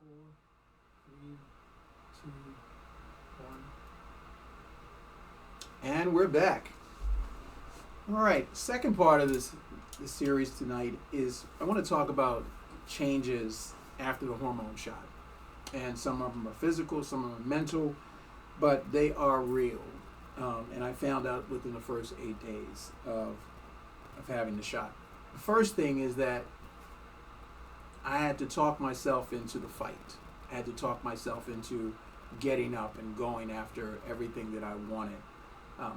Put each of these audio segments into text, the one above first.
Four, three, two, one. And we're back. All right, second part of this series tonight is I want to talk about changes after the hormone shot. And some of them are physical, some of them are mental, but they are real. And I found out within the first 8 days of having the shot. The first thing is that I had to talk myself into the fight. I had to talk myself into getting up and going after everything that I wanted,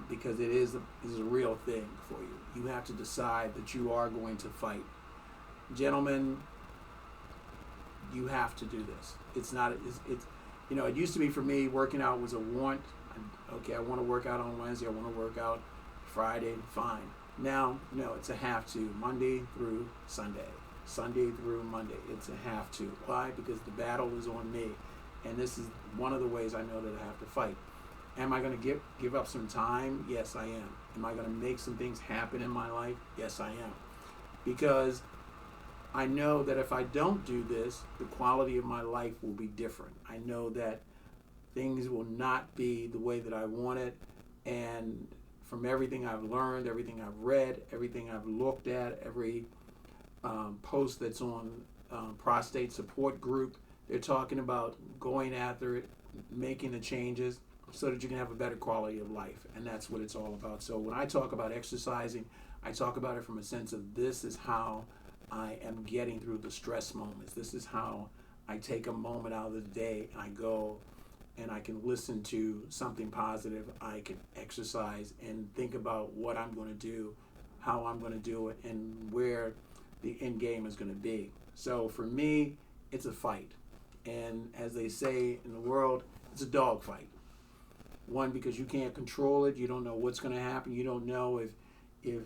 because it is a real thing for you. You have to decide that you are going to fight. Gentlemen, you have to do this. It's not. It's it used to be for me, working out was a want. Okay, I want to work out on Wednesday. I want to work out Friday. Fine. Now, no, it's a have to. Monday through Sunday. Sunday through Monday. It's a have to. Why? Because the battle is on me. And this is one of the ways I know that I have to fight. Am I going to give up some time? Yes, I am. Am I going to make some things happen in my life? Yes, I am. Because I know that if I don't do this, the quality of my life will be different. I know that things will not be the way that I want it. And from everything I've learned, everything I've read, everything I've looked at, every post that's on Prostate Support Group, they're talking about going after it, making the changes so that you can have a better quality of life. And that's what it's all about. So when I talk about exercising, I talk about it from a sense of this is how I am getting through the stress moments. This is how I take a moment out of the day and I go and I can listen to something positive. I can exercise and think about what I'm going to do, how I'm going to do it, and where the end game is going to be. So for me, it's a fight. And as they say in the world, it's a dog fight. One, because you can't control it. You don't know what's going to happen. You don't know if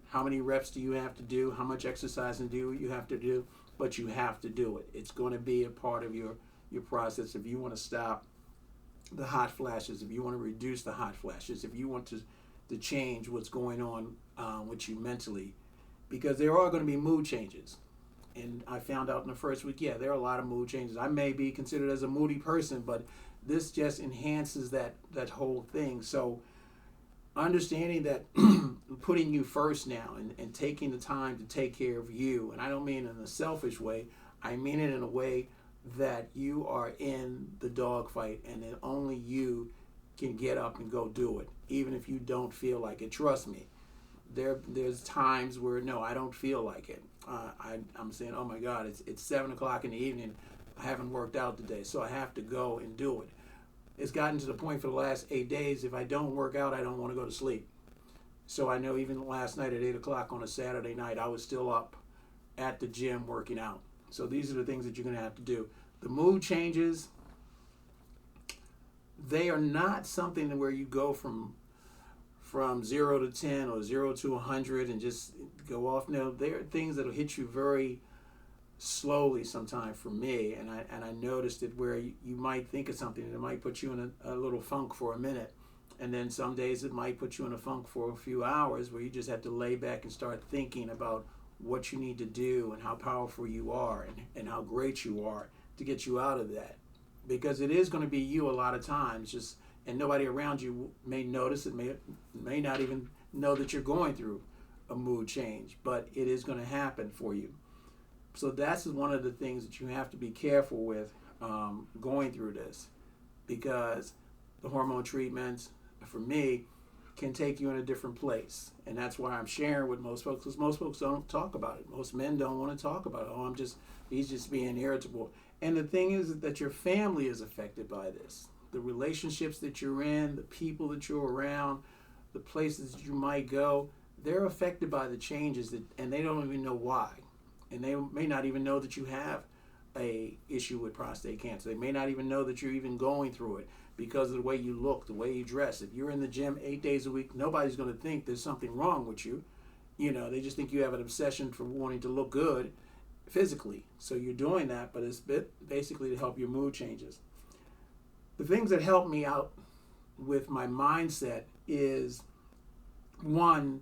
how many reps do you have to do, how much exercising do you have to do, but you have to do it. It's going to be a part of your process. If you want to stop the hot flashes, if you want to reduce the hot flashes, if you want to change what's going on with you mentally, because there are going to be mood changes. And I found out in the first week, there are a lot of mood changes. I may be considered as a moody person, but this just enhances that whole thing. So understanding that putting you first now and taking the time to take care of you, and I don't mean in a selfish way, I mean it in a way that you are in the dogfight and that only you can get up and go do it, even if you don't feel like it. Trust me, there's times where no, I don't feel like it. I'm saying, oh my God, it's 7 o'clock in the evening. I haven't worked out today, so I have to go and do it. It's gotten to the point for the last 8 days, if I don't work out, I don't want to go to sleep. So I know even last night at 8 o'clock on a Saturday night, I was still up at the gym working out. So these are the things that you're going to have to do. The mood changes, they are not something where you go from 0 to 10 or 0 to 100 and just go off. No, there are things that will hit you very slowly sometimes for me, and I noticed it where you might think of something and it might put you in a little funk for a minute, and then some days it might put you in a funk for a few hours where you just have to lay back and start thinking about what you need to do and how powerful you are and how great you are to get you out of that, because it is going to be you a lot of times, just and nobody around you may notice it, may not even know that you're going through a mood change, but it is going to happen for you. So that's one of the things that you have to be careful with going through this, because the hormone treatments, for me, can take you in a different place. And that's why I'm sharing with most folks, because most folks don't talk about it. Most men don't want to talk about it. Oh, he's just being irritable. And the thing is that your family is affected by this. The relationships that you're in, the people that you're around, the places that you might go, they're affected by the changes and they don't even know why. And they may not even know that you have a issue with prostate cancer. They may not even know that you're even going through it because of the way you look, the way you dress. If you're in the gym 8 days a week, nobody's going to think there's something wrong with you. They just think you have an obsession for wanting to look good physically. So you're doing that, but it's basically to help your mood changes. The things that help me out with my mindset is, one,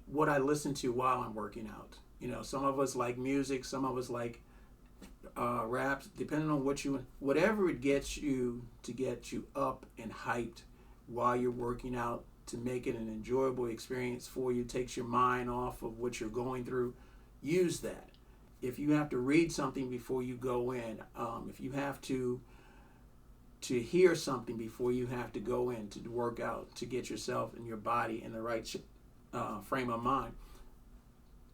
what I listen to while I'm working out. Some of us like music, some of us like wraps, depending on whatever it gets you to get you up and hyped while you're working out to make it an enjoyable experience for you, takes your mind off of what you're going through. Use that. If you have to read something before you go in, if you have to hear something before you have to go in to work out, to get yourself and your body in the right frame of mind,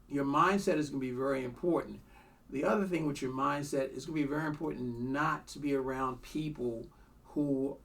your mindset is going to be very important. The other thing with your mindset is going to be very important not to be around people who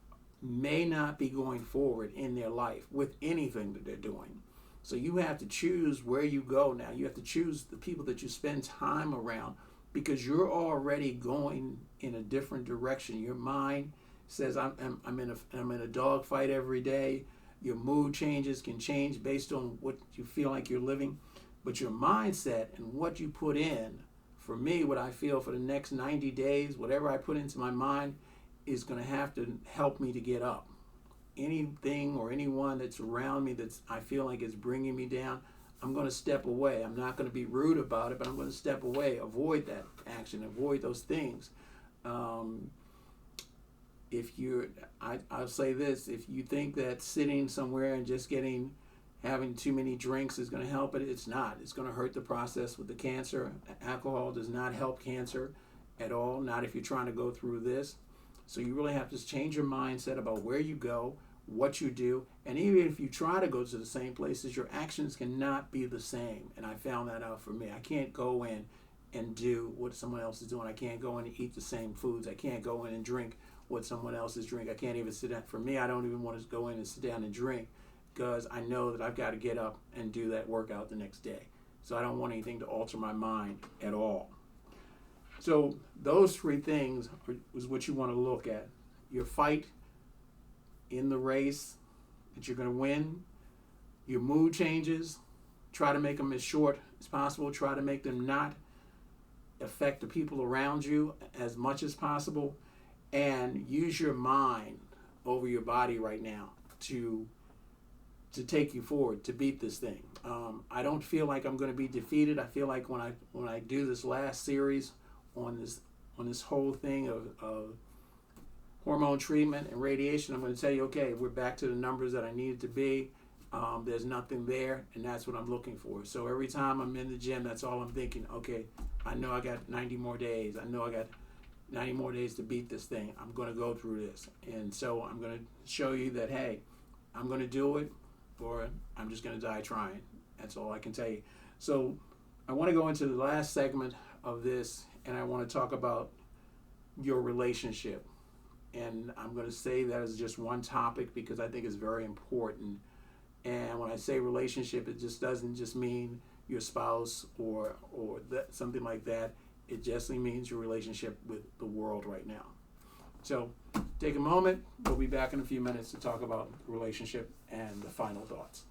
may not be going forward in their life with anything that they're doing. So you have to choose where you go now. You have to choose the people that you spend time around, because you're already going in a different direction. Your mind says, I'm in a dog fight every day. Your mood can change based on what you feel like you're living. But your mindset and what you put in, for me, what I feel for the next 90 days, whatever I put into my mind is going to have to help me to get up. Anything or anyone that's around me that's I feel like is bringing me down, I'm going to step away. I'm not going to be rude about it, but I'm going to step away, avoid that action, avoid those things. I'll say this, if you think that sitting somewhere and just having too many drinks is going to help it, it's not. It's going to hurt the process with the cancer. Alcohol does not help cancer at all, not if you're trying to go through this. So you really have to change your mindset about where you go, what you do, and even if you try to go to the same places, your actions cannot be the same. And I found that out for me. I can't go in and do what someone else is doing. I can't go in and eat the same foods. I can't go in and drink what someone else is drinking. I can't even sit down. For me, I don't even want to go in and sit down and drink, because I know that I've got to get up and do that workout the next day. So I don't want anything to alter my mind at all. So those three things is what you want to look at. Your fight in the race that you're going to win, your mood changes, try to make them as short as possible, try to make them not affect the people around you as much as possible, and use your mind over your body right now to take you forward, to beat this thing. I don't feel like I'm going to be defeated. I feel like when I do this last series on this whole thing of hormone treatment and radiation, I'm going to tell you, okay, we're back to the numbers that I needed to be. There's nothing there, and that's what I'm looking for. So every time I'm in the gym, that's all I'm thinking. Okay, I know I got 90 more days. I know I got 90 more days to beat this thing. I'm going to go through this. And so I'm going to show you that, hey, I'm going to do it, or I'm just going to die trying. That's all I can tell you. So I want to go into the last segment of this, and I want to talk about your relationship. And I'm going to say that as just one topic because I think it's very important. And when I say relationship, it just doesn't just mean your spouse or that, something like that. It just means your relationship with the world right now. So take a moment. We'll be back in a few minutes to talk about the relationship and the final thoughts.